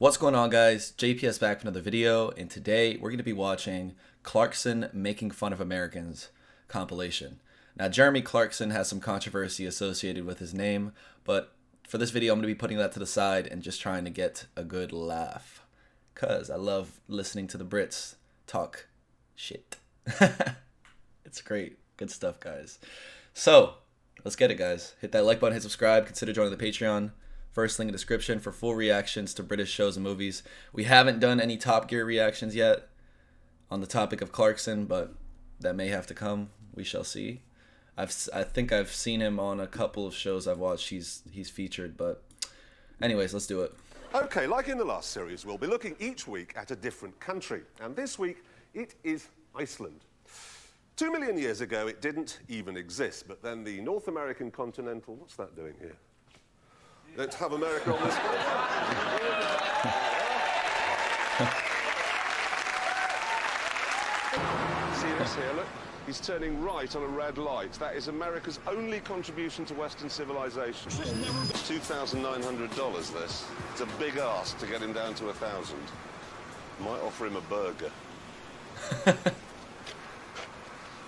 What's going on, guys? JPS back with another video, and today we're going to be watching Clarkson Making Fun of Americans compilation. Now, Jeremy Clarkson has some controversy associated with his name, but for this video I'm going to be putting that to the side and just trying to get a good laugh, because I love listening to the Brits talk shit. It's great. Good stuff, guys. So, let's get it, guys. Hit that like button, hit subscribe, consider joining the Patreon. First link in the description for full reactions to British shows and movies. We haven't done any Top Gear reactions yet on the topic of Clarkson, but that may have to come. We shall see. I think I've seen him on a couple of shows I've watched. He's featured, but anyways, let's do it. Okay, like in the last series, we'll be looking each week at a different country. And this week, it is Iceland. 2 million years ago, it didn't even exist. But then the North American continental... What's that doing here? Let's have America on this one. See this here, look? He's turning right on a red light. That is America's only contribution to Western civilization. $2,900, this. It's a big ask to get him down to 1,000. Might offer him a burger.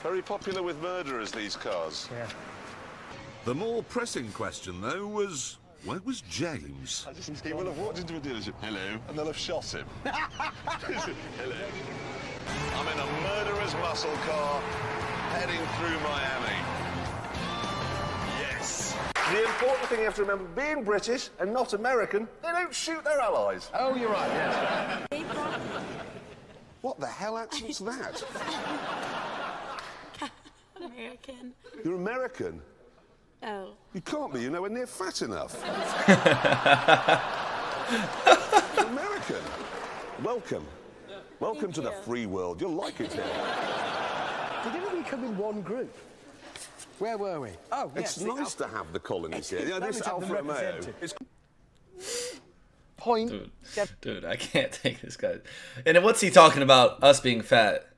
Very popular with murderers, these cars. Yeah. The more pressing question, though, was... where was James? He will have walked into a dealership, hello, and they'll have shot him. Hello. I'm in a murderer's muscle car, heading through Miami. Yes. The important thing you have to remember, being British and not American, they don't shoot their allies. Oh, you're right, yes. What the hell accent's that? American. You're American? Oh. You can't be, you're nowhere near fat enough. You're American. Welcome. Welcome to the free world. You'll like it here. Did everybody come in one group? Where were we? Oh, yes. It's nice to have the colonies here. Yeah, this Alfa Romeo. It's... Point. Dude, I can't take this guy. And then what's he talking about? Us being fat.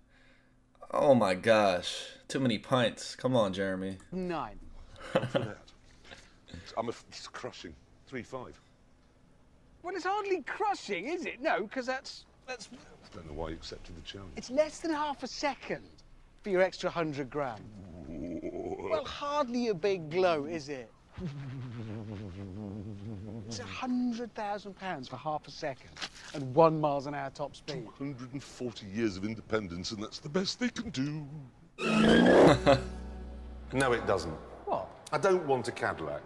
Oh my gosh. Too many pints. Come on, Jeremy. 9. It's crushing. 3-5. Well, it's hardly crushing, is it? No, because that's... I don't know why you accepted the challenge. It's less than half a second for your extra 100 grand. Well, hardly a big glow, is it? It's £100,000 for half a second and 1 mile an hour top speed. 240 years of independence, and that's the best they can do. No, it doesn't. What? I don't want a Cadillac.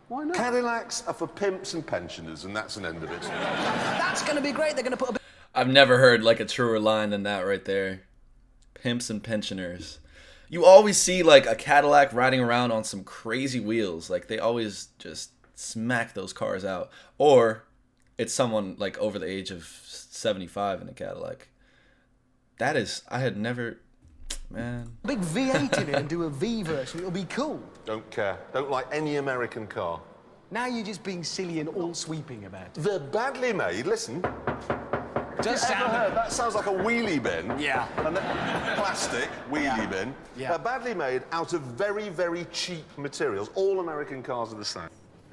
Why not? Cadillacs are for pimps and pensioners, and that's an end of it. That's going to be great. They're going to put a... I've never heard like a truer line than that right there. Pimps and pensioners. You always see like a Cadillac riding around on some crazy wheels. Like they always just smack those cars out. Or it's someone like over the age of 75 in a Cadillac. That is, I had never, man. Big V8 in it and do a V version. It'll be cool. Don't care. Don't like any American car. Now you're just being silly and all sweeping about it. They're badly made. Listen. Does Have you ever heard? That sounds like a wheelie bin. Yeah. And plastic wheelie bin. Yeah. They're badly made out of very, very cheap materials. All American cars are the same.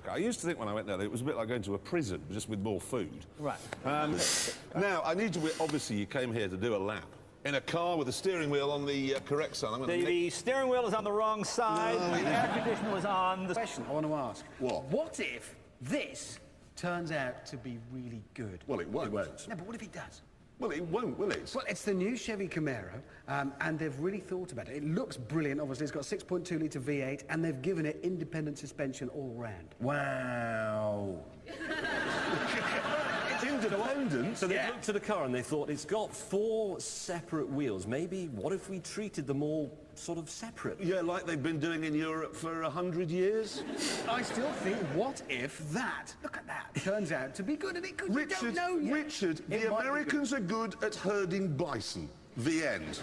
I used to think when I went there that it was a bit like going to a prison, just with more food. Right. Now, I need to... Obviously, you came here to do a lap. In a car with the steering wheel on the correct side. The steering wheel is on the wrong side. The air conditioner is on the... Question I want to ask. What? What if this turns out to be really good? Well, it won't. No, but what if it does? Well, it won't, will it? Well, it's the new Chevy Camaro, and they've really thought about it. It looks brilliant, obviously. It's got 6.2-litre V8, and they've given it independent suspension all round. Wow. It's independent. So they looked at a car and they thought, it's got 4 separate wheels. Maybe, what if we treated them all sort of separate? Yeah, like they've been doing in Europe for 100 years. I still think, what if that, look at that, turns out to be good, and it could, you don't know yet. Richard, the Americans are good at herding bison. The end.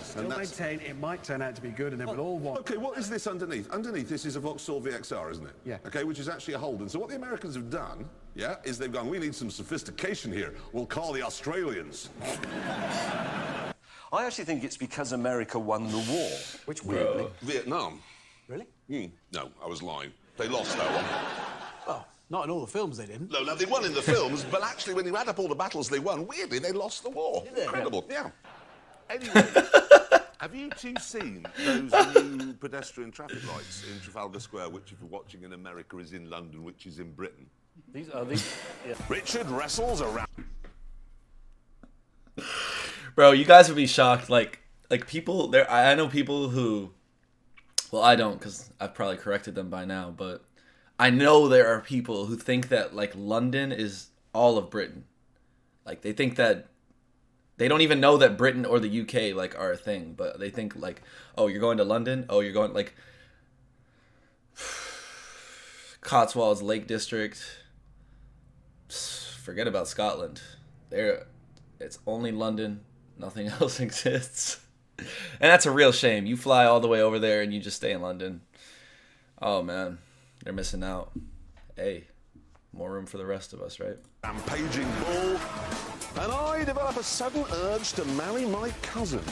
Still maintain it might turn out to be good, and then we'll all want... OK, what is this underneath? Underneath this is a Vauxhall VXR, isn't it? Yeah. OK, which is actually a Holden. So what the Americans have done, yeah, is they've gone, we need some sophistication here. We'll call the Australians. I actually think it's because America won the war. Which weirdly... Vietnam. Really? No, I was lying. They lost that one. Oh. Not in all the films they didn't. No, they won in the films, but actually, when you add up all the battles they won, weirdly, they lost the war. Incredible, yeah. Anyway, have you two seen those new pedestrian traffic lights in Trafalgar Square, which, if you're watching in America, is in London, which is in Britain? These are these. Yeah. Richard wrestles around. Bro, you guys would be shocked. Like people there. I know people who. Well, I don't, because I've probably corrected them by now. But I know there are people who think that like London is all of Britain. Like they think that. They don't even know that Britain or the UK like are a thing, but they think like, oh, you're going to London? Oh, you're going like Cotswolds Lake District. Forget about Scotland. It's only London. Nothing else exists. And that's a real shame. You fly all the way over there and you just stay in London. Oh man, they're missing out. Hey, more room for the rest of us, right? Rampaging bull. And I develop a sudden urge to marry my cousin.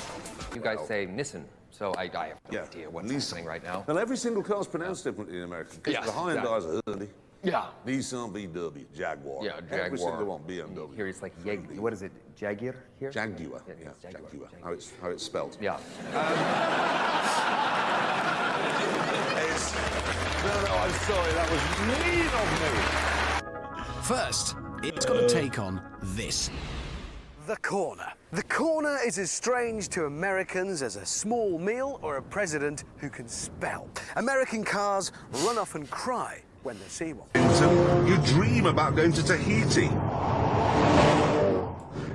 You guys say Nissan, so I have no idea what's happening right now. Well, every single car's pronounced differently in America. Yes, the high-end exactly. guys are Hyundai. Yeah. Nissan, VW, Jaguar. Yeah, Jaguar. Every single one, BMW. Here it's like what is it? Jaguar here? Jaguar. Yeah, Yeah, it's Jaguar. Jaguar. How it's spelled. Yeah. No, I'm sorry. That was mean of me. First, it's got to take on this. The corner. The corner is as strange to Americans as a small meal or a president who can spell. American cars run off and cry when they see one. You dream about going to Tahiti.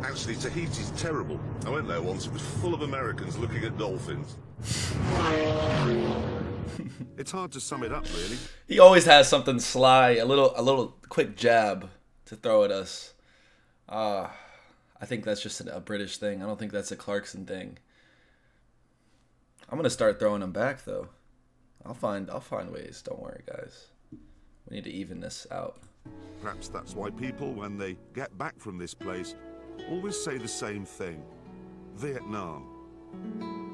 Actually, Tahiti's terrible. I went there once. It was full of Americans looking at dolphins. It's hard to sum it up, really. He always has something sly, a little quick jab to throw at us. I think that's just a British thing. I don't think that's a Clarkson thing. I'm gonna start throwing them back though. I'll find ways. Don't worry, guys. We need to even this out. Perhaps that's why people, when they get back from this place, always say the same thing. Vietnam.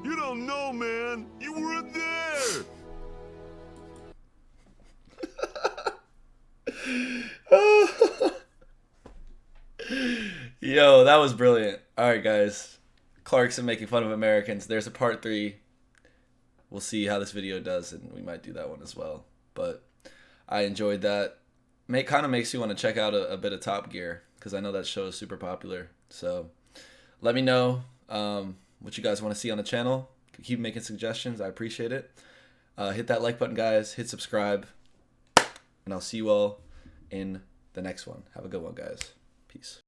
You don't know, man. You weren't there. Yo, that was brilliant. All right, guys. Clarkson making fun of Americans. There's a part 3. We'll see how this video does, and we might do that one as well. But I enjoyed that. Kind of makes you want to check out a bit of Top Gear, because I know that show is super popular. So let me know what you guys want to see on the channel. Keep making suggestions. I appreciate it. Hit that like button, guys. Hit subscribe. And I'll see you all in the next one. Have a good one, guys. Peace.